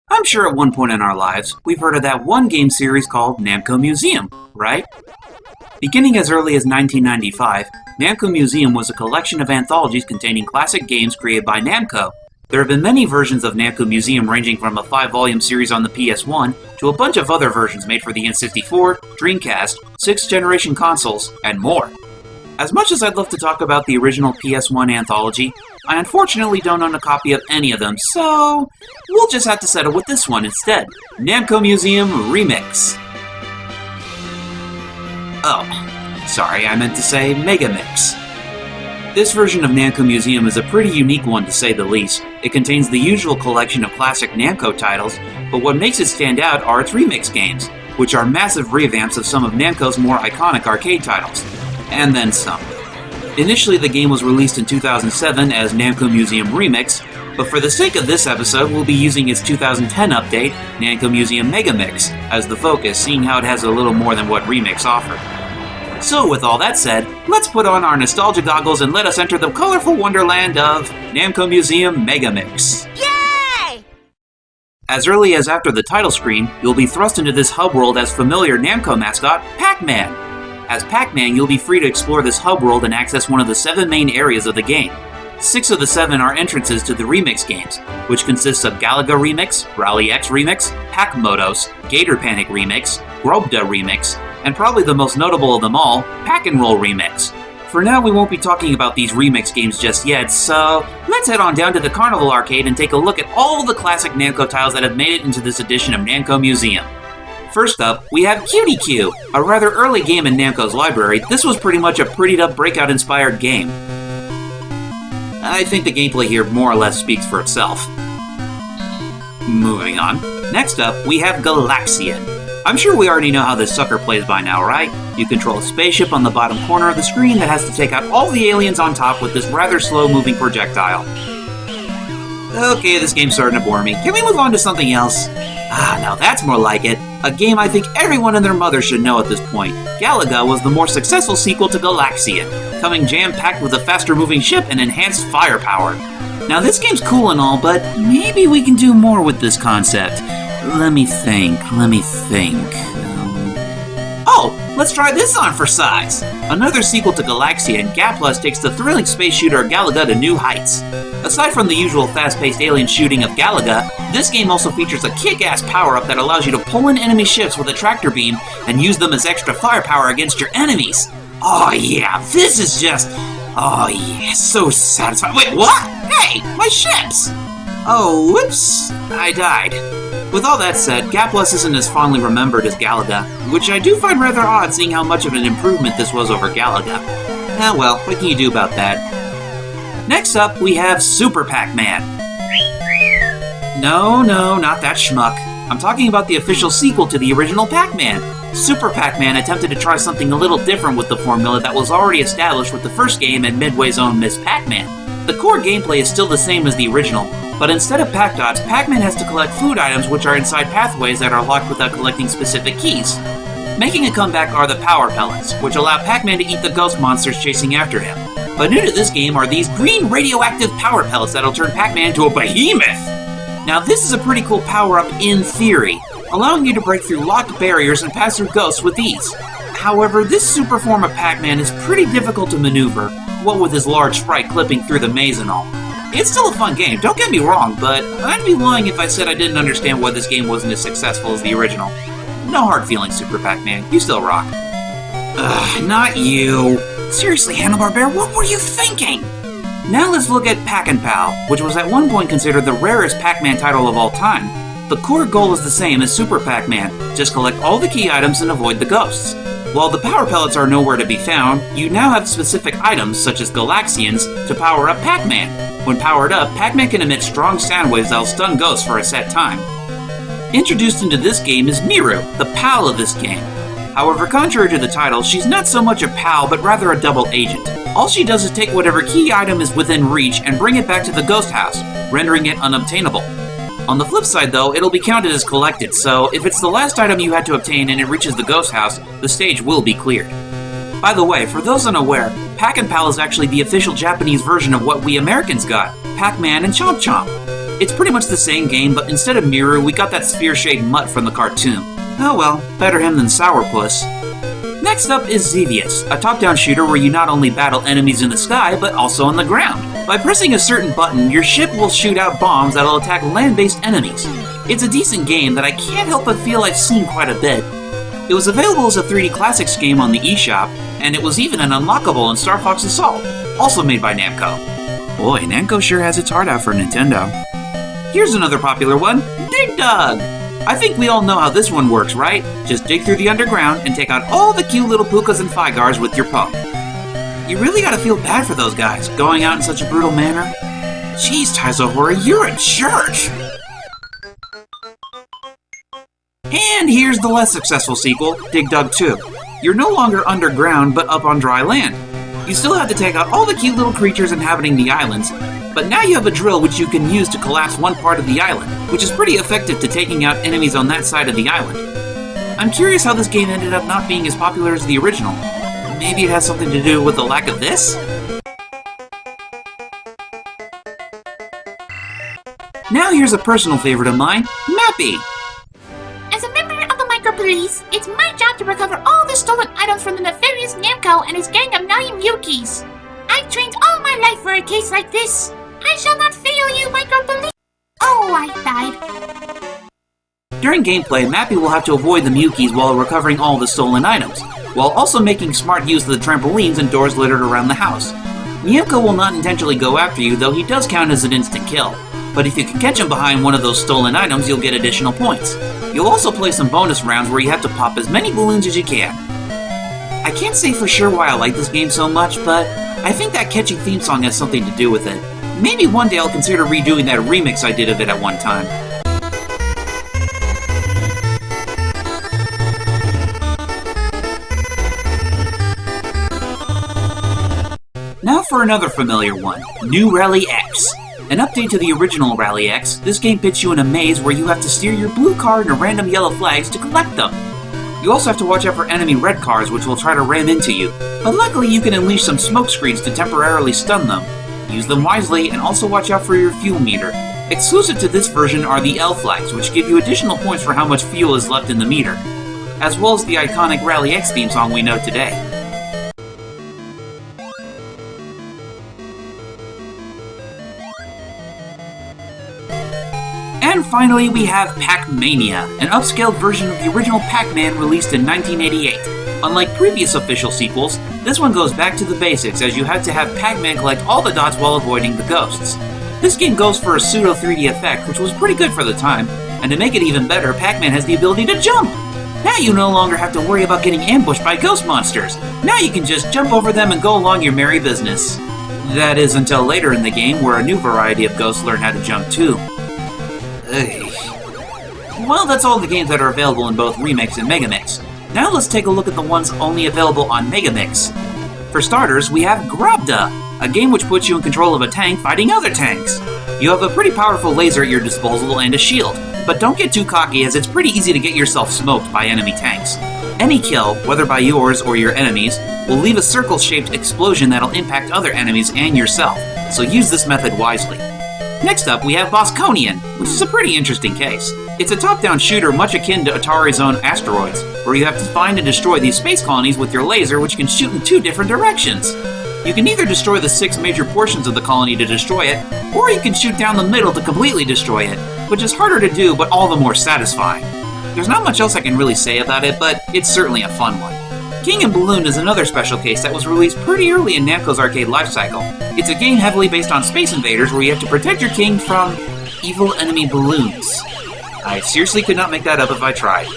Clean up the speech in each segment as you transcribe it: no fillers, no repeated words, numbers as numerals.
I'm sure at one point in our lives, we've heard of that one game series called Namco Museum, right? Beginning as early as 1995, Namco Museum was a collection of anthologies containing classic games created by Namco. There have been many versions of Namco Museum ranging from a 5-volume series on the PS1 to a bunch of other versions made for the N64, Dreamcast, 6th generation consoles, and more. As much as I'd love to talk about the original PS1 anthology, I unfortunately don't own a copy of any of them, so we'll just have to settle with this one instead. Namco Museum Remix. Oh, sorry, I meant to say Megamix. This version of Namco Museum is a pretty unique one to say the least. It contains the usual collection of classic Namco titles, but what makes it stand out are its remix games, which are massive revamps of some of Namco's more iconic arcade titles. And then some. Initially, the game was released in 2007 as Namco Museum Remix, but for the sake of this episode, we'll be using its 2010 update, Namco Museum Megamix, as the focus, seeing how it has a little more than what Remix offered. So, with all that said, let's put on our nostalgia goggles and let us enter the colorful wonderland of Namco Museum Megamix. Yay! As early as after the title screen, you'll be thrust into this hub world as familiar Namco mascot, Pac-Man. As Pac-Man, you'll be free to explore this hub world and access one of the 7 main areas of the game. 6 of the 7 are entrances to the Remix games, which consists of Galaga Remix, Rally X Remix, Pac-Motos, Gator Panic Remix, Grobda Remix, and probably the most notable of them all, Pack-and-Roll Remix. For now, we won't be talking about these remix games just yet, so let's head on down to the Carnival Arcade and take a look at all the classic Namco titles that have made it into this edition of Namco Museum. First up, we have Cutie Q, a rather early game in Namco's library. This was pretty much a prettied-up Breakout-inspired game. I think the gameplay here more or less speaks for itself. Moving on. Next up, we have Galaxian. I'm sure we already know how this sucker plays by now, right? You control a spaceship on the bottom corner of the screen that has to take out all the aliens on top with this rather slow-moving projectile. Okay, this game's starting to bore me. Can we move on to something else? Now that's more like it. A game I think everyone and their mother should know at this point. Galaga was the more successful sequel to Galaxian, coming jam-packed with a faster-moving ship and enhanced firepower. Now this game's cool and all, but maybe we can do more with this concept. Let me think. Let's try this on for size! Another sequel to Galaxian, Gaplus takes the thrilling space shooter Galaga to new heights. Aside from the usual fast-paced alien shooting of Galaga, this game also features a kick-ass power-up that allows you to pull in enemy ships with a tractor beam and use them as extra firepower against your enemies. Oh yeah, this is just... oh yeah, so satisfying. Wait, what? Hey, my ships! Oh, whoops, I died. With all that said, Gaplus isn't as fondly remembered as Galaga, which I do find rather odd seeing how much of an improvement this was over Galaga. Well, what can you do about that? Next up, we have Super Pac-Man. No, not that schmuck. I'm talking about the official sequel to the original Pac-Man. Super Pac-Man attempted to try something a little different with the formula that was already established with the first game and Midway's own Miss Pac-Man. The core gameplay is still the same as the original, but instead of Pac Dots, Pac-Man has to collect food items which are inside pathways that are locked without collecting specific keys. Making a comeback are the Power Pellets, which allow Pac-Man to eat the ghost monsters chasing after him. But new to this game are these green radioactive Power Pellets that'll turn Pac-Man into a behemoth! Now this is a pretty cool power-up in theory, allowing you to break through locked barriers and pass through ghosts with ease. However, this super form of Pac-Man is pretty difficult to maneuver, what with his large sprite clipping through the maze and all. It's still a fun game, don't get me wrong, but I'd be lying if I said I didn't understand why this game wasn't as successful as the original. No hard feelings, Super Pac-Man, you still rock. Not you. Seriously, Hanna-Barbera, what were you thinking? Now let's look at Pac-and-Pal, which was at one point considered the rarest Pac-Man title of all time. The core goal is the same as Super Pac-Man, just collect all the key items and avoid the ghosts. While the Power Pellets are nowhere to be found, you now have specific items, such as Galaxians, to power up Pac-Man. When powered up, Pac-Man can emit strong sound waves that'll stun ghosts for a set time. Introduced into this game is Miru, the pal of this game. However, contrary to the title, she's not so much a pal, but rather a double agent. All she does is take whatever key item is within reach and bring it back to the ghost house, rendering it unobtainable. On the flip side though, it'll be counted as collected, so if it's the last item you had to obtain and it reaches the ghost house, the stage will be cleared. By the way, for those unaware, Pac-and-Pal is actually the official Japanese version of what we Americans got, Pac-Man and Chomp Chomp. It's pretty much the same game, but instead of Miru, we got that sphere-shaped mutt from the cartoon. Oh well, better him than Sourpuss. Next up is Xevious, a top-down shooter where you not only battle enemies in the sky, but also on the ground. By pressing a certain button, your ship will shoot out bombs that'll attack land-based enemies. It's a decent game that I can't help but feel I've seen quite a bit. It was available as a 3D Classics game on the eShop, and it was even an unlockable in Star Fox Assault, also made by Namco. Boy, Namco sure has its heart out for Nintendo. Here's another popular one, Dig Dug! I think we all know how this one works, right? Just dig through the underground and take out all the cute little Pukas and Figars with your poke. You really gotta feel bad for those guys, going out in such a brutal manner. Jeez, Taizohori, you're a jerk! And here's the less successful sequel, Dig Dug 2. You're no longer underground, but up on dry land. You still have to take out all the cute little creatures inhabiting the islands, but now you have a drill which you can use to collapse one part of the island, which is pretty effective to taking out enemies on that side of the island. I'm curious how this game ended up not being as popular as the original. Maybe it has something to do with the lack of this? Now here's a personal favorite of mine, Mappy! As a member of the Micro Police, it's my job to recover all the stolen items from the nefarious Namco and his gang of naughty Mukis. I've trained all my life for a case like this. I shall not fail you, Micro Police! Oh, I died. During gameplay, Mappy will have to avoid the Mukis while recovering all the stolen items, while also making smart use of the trampolines and doors littered around the house. Namco will not intentionally go after you, though he does count as an instant kill. But if you can catch him behind one of those stolen items, you'll get additional points. You'll also play some bonus rounds where you have to pop as many balloons as you can. I can't say for sure why I like this game so much, but I think that catchy theme song has something to do with it. Maybe one day I'll consider redoing that remix I did of it at one time. Now for another familiar one, New Rally X. An update to the original Rally X, this game pits you in a maze where you have to steer your blue car into random yellow flags to collect them. You also have to watch out for enemy red cars which will try to ram into you, but luckily you can unleash some smoke screens to temporarily stun them. Use them wisely and also watch out for your fuel meter. Exclusive to this version are the L flags, which give you additional points for how much fuel is left in the meter, as well as the iconic Rally X theme song we know today. And finally, we have Pac-Mania, an upscaled version of the original Pac-Man released in 1988. Unlike previous official sequels, this one goes back to the basics as you have to have Pac-Man collect all the dots while avoiding the ghosts. This game goes for a pseudo 3D effect, which was pretty good for the time, and to make it even better, Pac-Man has the ability to jump! Now you no longer have to worry about getting ambushed by ghost monsters. Now you can just jump over them and go along your merry business. That is until later in the game, where a new variety of ghosts learn how to jump too. Well, that's all the games that are available in both Remix and Megamix. Now let's take a look at the ones only available on Megamix. For starters, we have Grobda, a game which puts you in control of a tank fighting other tanks. You have a pretty powerful laser at your disposal and a shield, but don't get too cocky as it's pretty easy to get yourself smoked by enemy tanks. Any kill, whether by yours or your enemies, will leave a circle-shaped explosion that'll impact other enemies and yourself, so use this method wisely. Next up, we have Bosconian, which is a pretty interesting case. It's a top-down shooter much akin to Atari's own Asteroids, where you have to find and destroy these space colonies with your laser, which can shoot in 2 different directions. You can either destroy the 6 major portions of the colony to destroy it, or you can shoot down the middle to completely destroy it, which is harder to do but all the more satisfying. There's not much else I can really say about it, but it's certainly a fun one. King and Balloon is another special case that was released pretty early in Namco's arcade lifecycle. It's a game heavily based on Space Invaders where you have to protect your king from evil enemy balloons. I seriously could not make that up if I tried.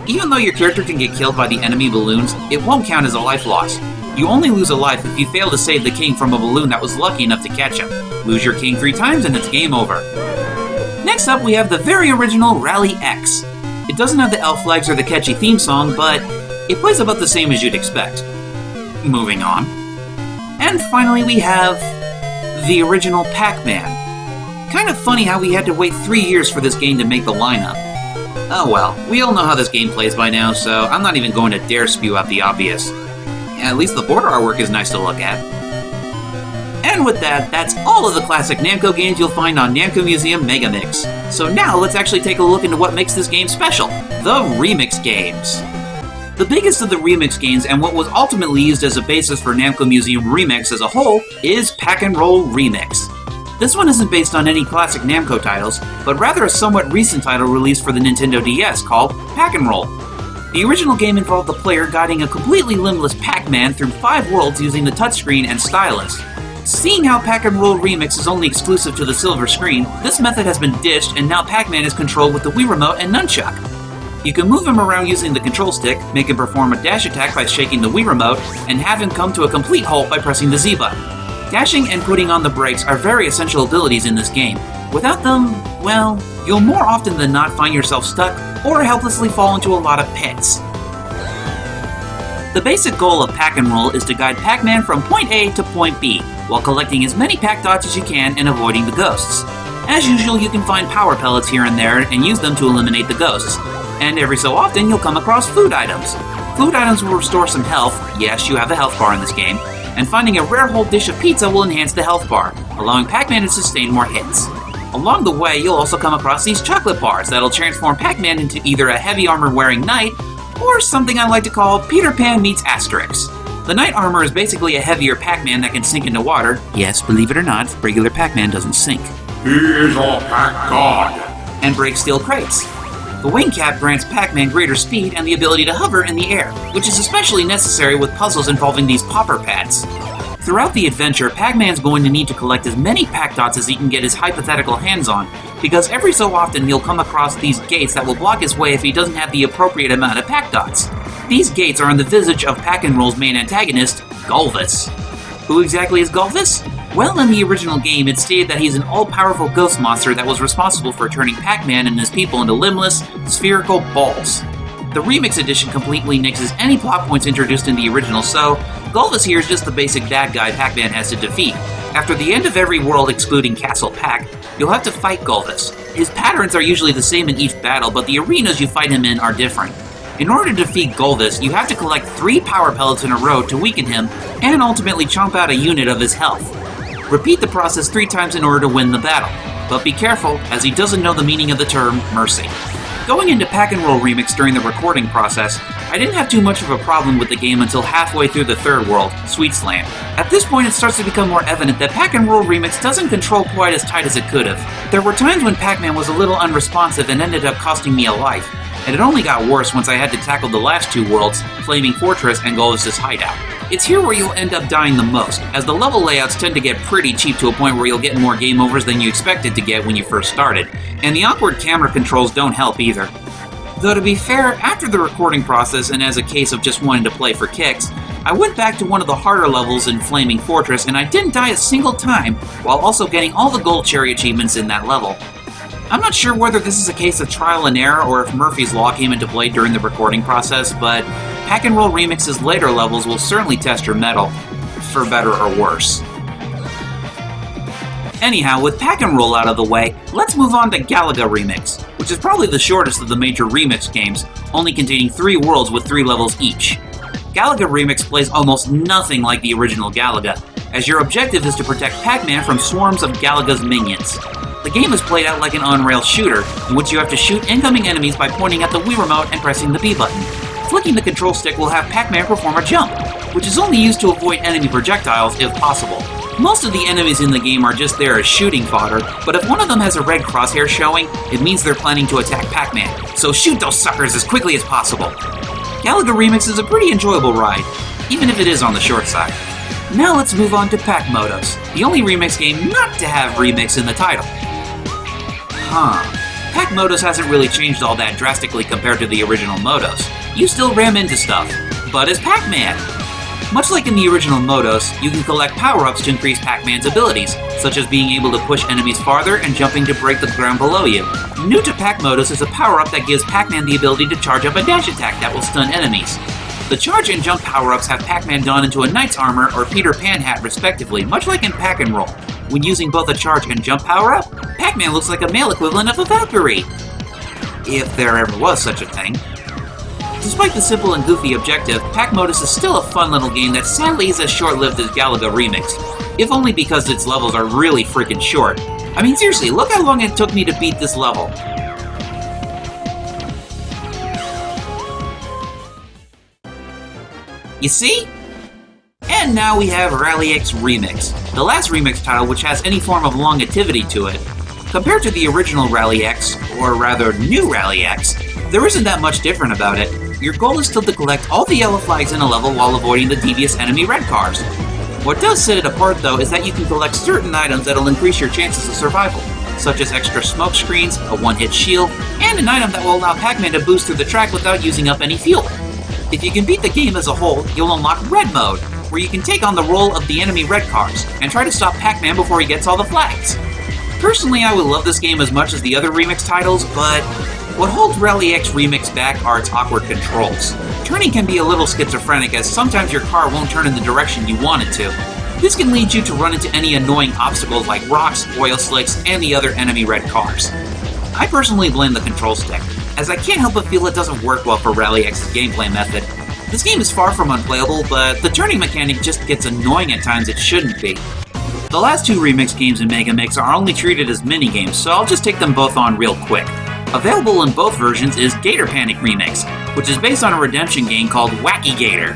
Even though your character can get killed by the enemy balloons, it won't count as a life loss. You only lose a life if you fail to save the king from a balloon that was lucky enough to catch him. Lose your king 3 times and it's game over. Next up, we have the very original Rally X. It doesn't have the elf flags or the catchy theme song, but it plays about the same as you'd expect. Moving on. And finally we have the original Pac-Man. Kind of funny how we had to wait 3 years for this game to make the lineup. Oh well, we all know how this game plays by now, so I'm not even going to dare spew out the obvious. At least the border artwork is nice to look at. And with that, that's all of the classic Namco games you'll find on Namco Museum Megamix. So now let's actually take a look into what makes this game special, the Remix games. The biggest of the Remix games, and what was ultimately used as a basis for Namco Museum Remix as a whole, is Pac-N-Roll Remix. This one isn't based on any classic Namco titles, but rather a somewhat recent title released for the Nintendo DS called Pac-N-Roll. The original game involved the player guiding a completely limbless Pac-Man through 5 worlds using the touchscreen and stylus. Seeing how Pac-N-Roll Remix is only exclusive to the silver screen, this method has been ditched and now Pac-Man is controlled with the Wii Remote and Nunchuck. You can move him around using the control stick, make him perform a dash attack by shaking the Wii Remote, and have him come to a complete halt by pressing the Z button. Dashing and putting on the brakes are very essential abilities in this game. Without them, well, you'll more often than not find yourself stuck or helplessly fall into a lot of pits. The basic goal of Pac-N-Roll is to guide Pac-Man from point A to point B, while collecting as many Pac Dots as you can and avoiding the ghosts. As usual, you can find power pellets here and there and use them to eliminate the ghosts. And every so often, you'll come across food items. Food items will restore some health, yes, you have a health bar in this game, and finding a rare whole dish of pizza will enhance the health bar, allowing Pac-Man to sustain more hits. Along the way, you'll also come across these chocolate bars that'll transform Pac-Man into either a heavy armor-wearing knight, or something I like to call Peter Pan meets Asterix. The knight armor is basically a heavier Pac-Man that can sink into water. Yes, believe it or not, regular Pac-Man doesn't sink. He is a Pac God. And breaks steel crates. The wing cap grants Pac-Man greater speed and the ability to hover in the air, which is especially necessary with puzzles involving these popper pads. Throughout the adventure, Pac-Man's going to need to collect as many Pac Dots as he can get his hypothetical hands on, because every so often he'll come across these gates that will block his way if he doesn't have the appropriate amount of Pac Dots. These gates are in the visage of Pac-N-Roll's main antagonist, Gulvis. Who exactly is Gulvis? Well, in the original game, it's stated that he's an all-powerful ghost monster that was responsible for turning Pac-Man and his people into limbless, spherical balls. The Remix edition completely nixes any plot points introduced in the original, so Gulvis here is just the basic bad guy Pac-Man has to defeat. After the end of every world excluding Castle Pac, you'll have to fight Gulvis. His patterns are usually the same in each battle, but the arenas you fight him in are different. In order to defeat Gulvis, you have to collect 3 power pellets in a row to weaken him, and ultimately chomp out a unit of his health. Repeat the process 3 times in order to win the battle, but be careful, as he doesn't know the meaning of the term mercy. Going into Pac-N-Roll Remix during the recording process, I didn't have too much of a problem with the game until halfway through the 3rd world, Sweet Slam. At this point it starts to become more evident that Pac-N-Roll Remix doesn't control quite as tight as it could have. There were times when Pac-Man was a little unresponsive and ended up costing me a life, and it only got worse once I had to tackle the last 2 worlds, Flaming Fortress and Gulvis' hideout. It's here where you'll end up dying the most, as the level layouts tend to get pretty cheap to a point where you'll get more game overs than you expected to get when you first started, and the awkward camera controls don't help either. Though to be fair, after the recording process and as a case of just wanting to play for kicks, I went back to one of the harder levels in Flaming Fortress and I didn't die a single time, while also getting all the gold cherry achievements in that level. I'm not sure whether this is a case of trial and error or if Murphy's Law came into play during the recording process, but Pac-N-Roll Remix's later levels will certainly test your mettle, for better or worse. Anyhow, with Pac-N-Roll out of the way, let's move on to Galaga Remix, which is probably the shortest of the major Remix games, only containing 3 worlds with 3 levels each. Galaga Remix plays almost nothing like the original Galaga, as your objective is to protect Pac-Man from swarms of Galaga's minions. The game is played out like an on-rail shooter, in which you have to shoot incoming enemies by pointing at the Wii Remote and pressing the B button. Flicking the control stick will have Pac-Man perform a jump, which is only used to avoid enemy projectiles if possible. Most of the enemies in the game are just there as shooting fodder, but if one of them has a red crosshair showing, it means they're planning to attack Pac-Man, so shoot those suckers as quickly as possible. Galaga Remix is a pretty enjoyable ride, even if it is on the short side. Now let's move on to Pac-Motos, the only Remix game not to have Remix in the title. Pac-Motos hasn't really changed all that drastically compared to the original Motos. You still ram into stuff, but as Pac-Man. Much like in the original Motos, you can collect power-ups to increase Pac-Man's abilities, such as being able to push enemies farther and jumping to break the ground below you. New to Pac-Motos is a power-up that gives Pac-Man the ability to charge up a dash attack that will stun enemies. The charge and jump power-ups have Pac-Man don into a knight's armor or Peter Pan hat respectively, much like in Pac-N-Roll. When using both a charge and jump power-up, Pac-Man looks like a male equivalent of a Valkyrie. If there ever was such a thing. Despite the simple and goofy objective, Pac-Motos is still a fun little game that sadly is as short-lived as Galaga Remix. if only because its levels are really freaking short. I mean, seriously, look how long it took me to beat this level. You see? And now we have Rally X Remix, the last Remix title which has any form of longevity to it. Compared to the original Rally X, or rather new Rally X, there isn't that much different about it. Your goal is still to collect all the yellow flags in a level while avoiding the devious enemy red cars. What does set it apart though is that you can collect certain items that'll increase your chances of survival, such as extra smoke screens, a one-hit shield, and an item that will allow Pac-Man to boost through the track without using up any fuel. If you can beat the game as a whole, you'll unlock Red Mode, where you can take on the role of the enemy red cars and try to stop Pac-Man before he gets all the flags. Personally, I would love this game as much as the other Remix titles, but what holds Rally X Remix back are its awkward controls. Turning can be a little schizophrenic as sometimes your car won't turn in the direction you want it to. This can lead you to run into any annoying obstacles like rocks, oil slicks, and the other enemy red cars. I personally blame the control stick, as I can't help but feel it doesn't work well for Rally X's gameplay method. This game is far from unplayable, but the turning mechanic just gets annoying at times it shouldn't be. The last two Remix games in Megamix are only treated as mini-games, so I'll just take them both on real quick. Available in both versions is Gator Panic Remix, which is based on a redemption game called Wacky Gator.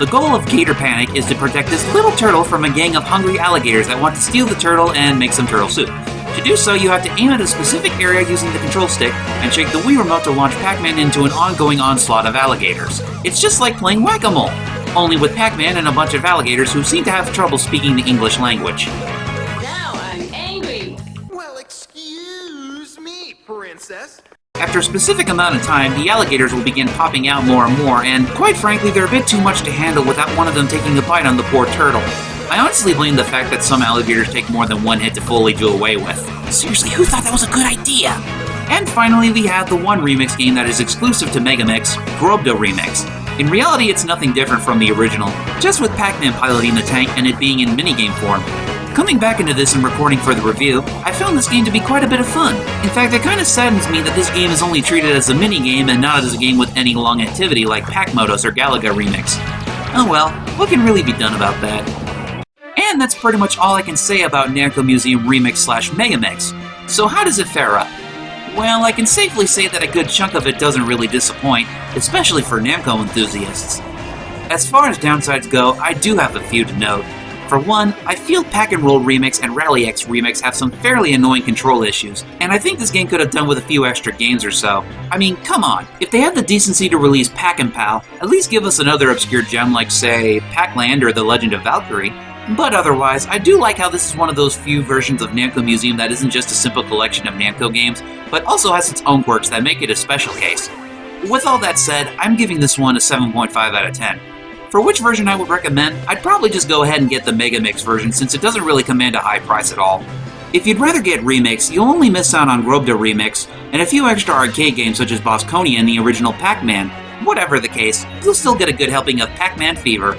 The goal of Gator Panic is to protect this little turtle from a gang of hungry alligators that want to steal the turtle and make some turtle soup. To do so, you have to aim at a specific area using the control stick and shake the Wii remote to launch Pac-Man into an ongoing onslaught of alligators. It's just like playing Whack-A-Mole, only with Pac-Man and a bunch of alligators who seem to have trouble speaking the English language. Now I'm angry. Well, excuse me, princess. After a specific amount of time, the alligators will begin popping out more and more, and quite frankly, they're a bit too much to handle without one of them taking a bite on the poor turtle. I honestly blame the fact that some alligators take more than one hit to fully do away with. Seriously, who thought that was a good idea? And finally, we have the one Remix game that is exclusive to Megamix, Grobdo Remix. In reality, it's nothing different from the original, just with Pac-Man piloting the tank and it being in minigame form. Coming back into this and recording for the review, I found this game to be quite a bit of fun. In fact, it kind of saddens me that this game is only treated as a minigame and not as a game with any long activity like Pac-Motos or Galaga Remix. Oh well, what can really be done about that? And that's pretty much all I can say about Namco Museum Remix / Megamix. So how does it fare up? Well, I can safely say that a good chunk of it doesn't really disappoint, especially for Namco enthusiasts. As far as downsides go, I do have a few to note. For one, I feel Pac-N-Roll Remix and Rally X Remix have some fairly annoying control issues, and I think this game could have done with a few extra games or so. I mean, come on, if they had the decency to release Pac-N-Pal, at least give us another obscure gem like, say, Pac-Land or The Legend of Valkyrie. But otherwise, I do like how this is one of those few versions of Namco Museum that isn't just a simple collection of Namco games, but also has its own quirks that make it a special case. With all that said, I'm giving this one a 7.5 out of 10. For which version I would recommend, I'd probably just go ahead and get the Megamix version since it doesn't really command a high price at all. If you'd rather get Remix, you'll only miss out on Grobdo Remix and a few extra arcade games such as Bosconia and the original Pac-Man. Whatever the case, you'll still get a good helping of Pac-Man Fever.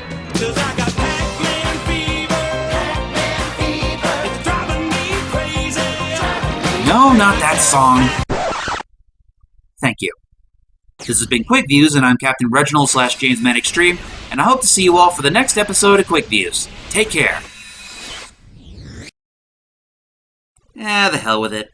No, not that song. Thank you. This has been QuikViews, and I'm Captain Reginald / JamesMan Extreme, and I hope to see you all for the next episode of QuikViews. Take care. The hell with it.